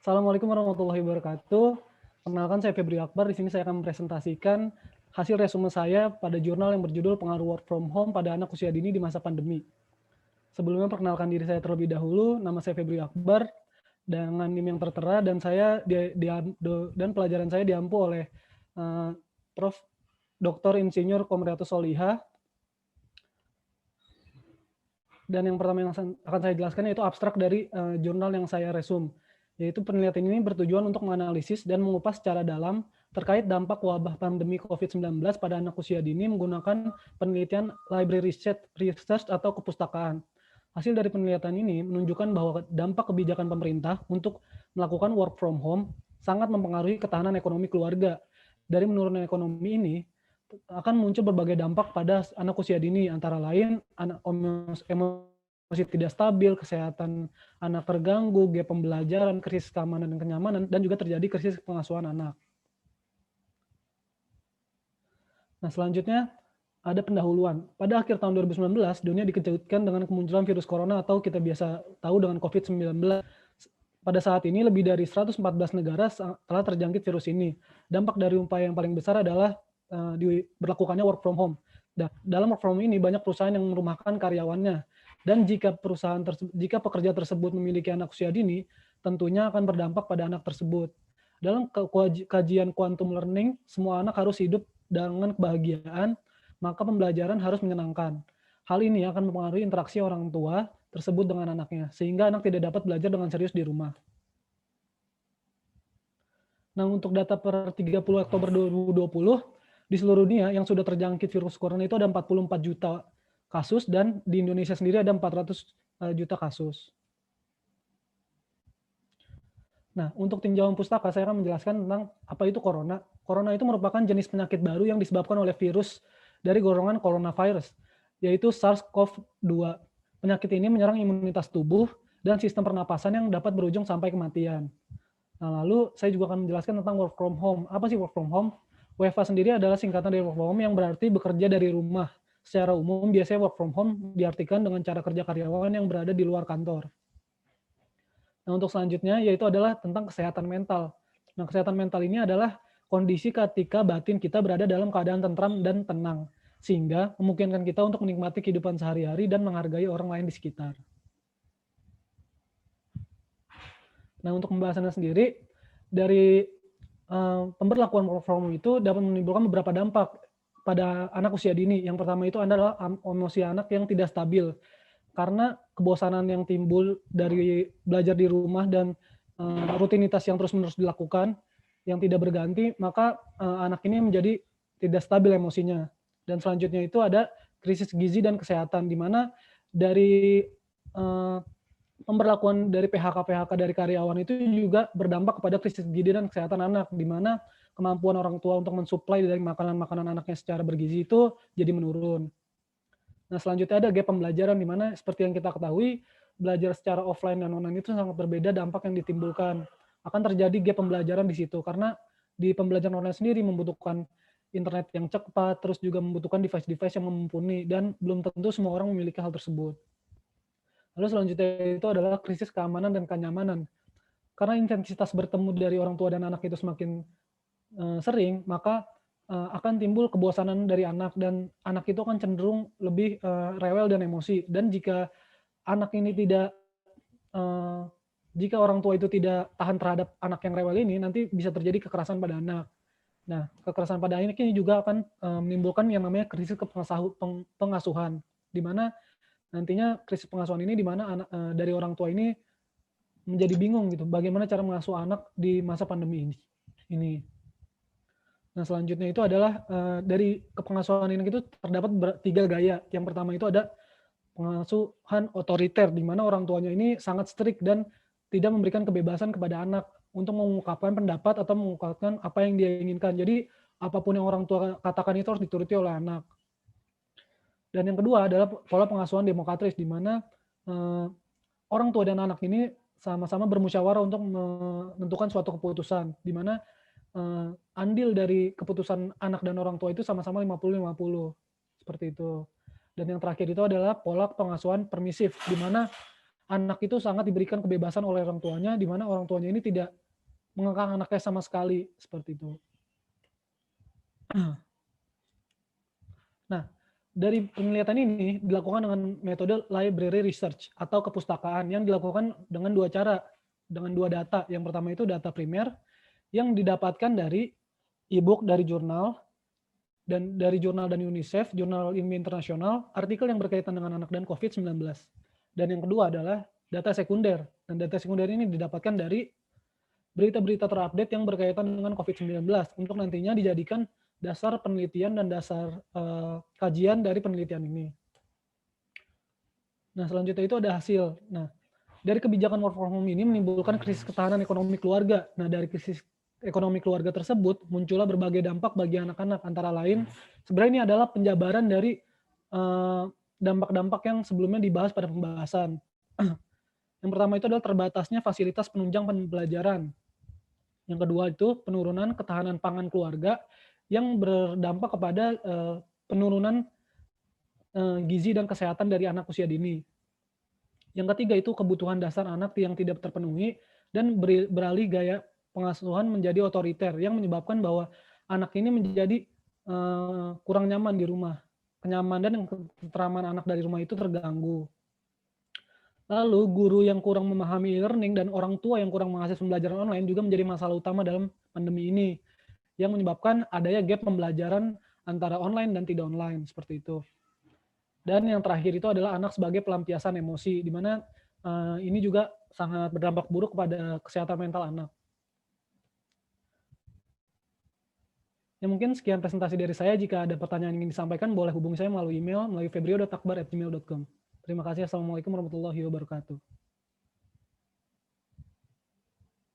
Assalamualaikum warahmatullahi wabarakatuh. Perkenalkan saya Febri Akbar. Di sini saya akan mempresentasikan hasil resume saya pada jurnal yang berjudul Pengaruh Work from Home pada Anak Usia Dini di Masa Pandemi. Sebelumnya perkenalkan diri saya terlebih dahulu. Nama saya Febri Akbar dengan NIM yang tertera dan dan pelajaran saya diampu oleh Prof. Dr. Insinyur Komriatus Solihah. Dan yang pertama yang akan saya jelaskan yaitu abstrak dari jurnal yang saya resum, yaitu penelitian ini bertujuan untuk menganalisis dan mengupas secara dalam terkait dampak wabah pandemi COVID-19 pada anak usia dini menggunakan penelitian library research atau kepustakaan. Hasil dari penelitian ini menunjukkan bahwa dampak kebijakan pemerintah untuk melakukan work from home sangat mempengaruhi ketahanan ekonomi keluarga. Dari menurunnya ekonomi ini akan muncul berbagai dampak pada anak usia dini, antara lain emosi tidak stabil, kesehatan anak terganggu, gap pembelajaran, krisis keamanan dan kenyamanan, dan juga terjadi krisis pengasuhan anak. Nah, selanjutnya ada pendahuluan. Pada akhir tahun 2019, dunia dikejutkan dengan kemunculan virus corona atau kita biasa tahu dengan COVID-19. Pada saat ini, lebih dari 114 negara telah terjangkit virus ini. Dampak dari upaya yang paling besar adalah diberlakukannya work from home. Dalam work from home ini, banyak perusahaan yang merumahkan karyawannya. Dan jika pekerja tersebut memiliki anak usia dini, tentunya akan berdampak pada anak tersebut. Dalam kajian quantum learning, semua anak harus hidup dengan kebahagiaan, maka pembelajaran harus menyenangkan. Hal ini akan mempengaruhi interaksi orang tua tersebut dengan anaknya, sehingga anak tidak dapat belajar dengan serius di rumah. Nah, untuk data per 30 Oktober 2020, di seluruh dunia yang sudah terjangkit virus corona itu ada 44 juta kasus, dan di Indonesia sendiri ada 400 juta kasus. Nah, untuk tinjauan pustaka, saya akan menjelaskan tentang apa itu corona. Corona itu merupakan jenis penyakit baru yang disebabkan oleh virus dari golongan coronavirus, yaitu SARS-CoV-2. Penyakit ini menyerang imunitas tubuh dan sistem pernapasan yang dapat berujung sampai kematian. Nah, lalu saya juga akan menjelaskan tentang work from home. Apa sih work from home? WFH sendiri adalah singkatan dari work from home yang berarti bekerja dari rumah. Secara umum, biasanya work from home diartikan dengan cara kerja karyawan yang berada di luar kantor. Nah, untuk selanjutnya yaitu adalah tentang kesehatan mental. Nah, kesehatan mental ini adalah kondisi ketika batin kita berada dalam keadaan tentram dan tenang, sehingga memungkinkan kita untuk menikmati kehidupan sehari-hari dan menghargai orang lain di sekitar. Nah, untuk pembahasannya sendiri, dari pemberlakuan work from home itu dapat menimbulkan beberapa dampak pada anak usia dini. Yang pertama itu adalah emosi anak yang tidak stabil. Karena kebosanan yang timbul dari belajar di rumah dan rutinitas yang terus-menerus dilakukan yang tidak berganti, maka anak ini menjadi tidak stabil emosinya. Dan selanjutnya itu ada krisis gizi dan kesehatan, di mana dari pemberlakuan dari PHK dari karyawan itu juga berdampak kepada krisis gizi dan kesehatan anak, di mana kemampuan orang tua untuk mensuplai dari makanan-makanan anaknya secara bergizi itu jadi menurun. Nah, selanjutnya ada gap pembelajaran, di mana seperti yang kita ketahui, belajar secara offline dan online itu sangat berbeda dampak yang ditimbulkan. Akan terjadi gap pembelajaran di situ, karena di pembelajaran online sendiri membutuhkan internet yang cepat, terus juga membutuhkan device-device yang mumpuni, dan belum tentu semua orang memiliki hal tersebut. Lalu selanjutnya itu adalah krisis keamanan dan kenyamanan. Karena intensitas bertemu dari orang tua dan anak itu semakin sering, maka akan timbul kebosanan dari anak, dan anak itu akan cenderung lebih rewel dan emosi. Dan jika anak ini jika orang tua itu tidak tahan terhadap anak yang rewel ini, nanti bisa terjadi kekerasan pada anak. Nah, kekerasan pada anak ini juga akan menimbulkan yang namanya krisis pengasuhan, di mana nantinya krisis pengasuhan ini di mana anak dari orang tua ini menjadi bingung gitu, bagaimana cara mengasuh anak di masa pandemi ini. Nah, selanjutnya itu adalah dari kepengasuhan ini itu terdapat 3 gaya. Yang pertama itu ada pengasuhan otoriter, di mana orang tuanya ini sangat strict dan tidak memberikan kebebasan kepada anak untuk mengungkapkan pendapat atau mengungkapkan apa yang dia inginkan. Jadi apapun yang orang tua katakan itu harus dituruti oleh anak. Dan yang kedua adalah pola pengasuhan demokratis, di mana orang tua dan anak ini sama-sama bermusyawarah untuk menentukan suatu keputusan, di mana andil dari keputusan anak dan orang tua itu sama-sama 50-50, seperti itu. Dan yang terakhir itu adalah pola pengasuhan permisif, di mana anak itu sangat diberikan kebebasan oleh orang tuanya, di mana orang tuanya ini tidak mengekang anaknya sama sekali, seperti itu. Nah, dari penelitian ini dilakukan dengan metode library research atau kepustakaan yang dilakukan dengan dua cara, dengan dua data. Yang pertama itu data primer yang didapatkan dari e-book dari jurnal dan UNICEF, jurnal ilmiah internasional, artikel yang berkaitan dengan anak dan COVID-19. Dan yang kedua adalah data sekunder. Dan data sekunder ini didapatkan dari berita-berita terupdate yang berkaitan dengan COVID-19 untuk nantinya dijadikan dasar penelitian dan dasar kajian dari penelitian ini. Nah, selanjutnya itu ada hasil. Nah, dari kebijakan work from home ini menimbulkan krisis ketahanan ekonomi keluarga. Nah, dari krisis ekonomi keluarga tersebut muncullah berbagai dampak bagi anak-anak, antara lain sebenarnya ini adalah penjabaran dari dampak-dampak yang sebelumnya dibahas pada pembahasan. Yang pertama itu adalah terbatasnya fasilitas penunjang pembelajaran. Yang kedua itu penurunan ketahanan pangan keluarga yang berdampak kepada penurunan gizi dan kesehatan dari anak usia dini. Yang ketiga itu kebutuhan dasar anak yang tidak terpenuhi dan beralih gaya pengasuhan menjadi otoriter yang menyebabkan bahwa anak ini menjadi kurang nyaman di rumah. Kenyamanan dan keteraman anak dari rumah itu terganggu. Lalu guru yang kurang memahami e-learning dan orang tua yang kurang mengakses pembelajaran online juga menjadi masalah utama dalam pandemi ini, yang menyebabkan adanya gap pembelajaran antara online dan tidak online, seperti itu. Dan yang terakhir itu adalah anak sebagai pelampiasan emosi, di mana ini juga sangat berdampak buruk kepada kesehatan mental anak. Ya mungkin sekian presentasi dari saya. Jika ada pertanyaan yang ingin disampaikan, boleh hubungi saya melalui email, melalui febrio.akbar@gmail.com. Terima kasih. Assalamualaikum warahmatullahi wabarakatuh.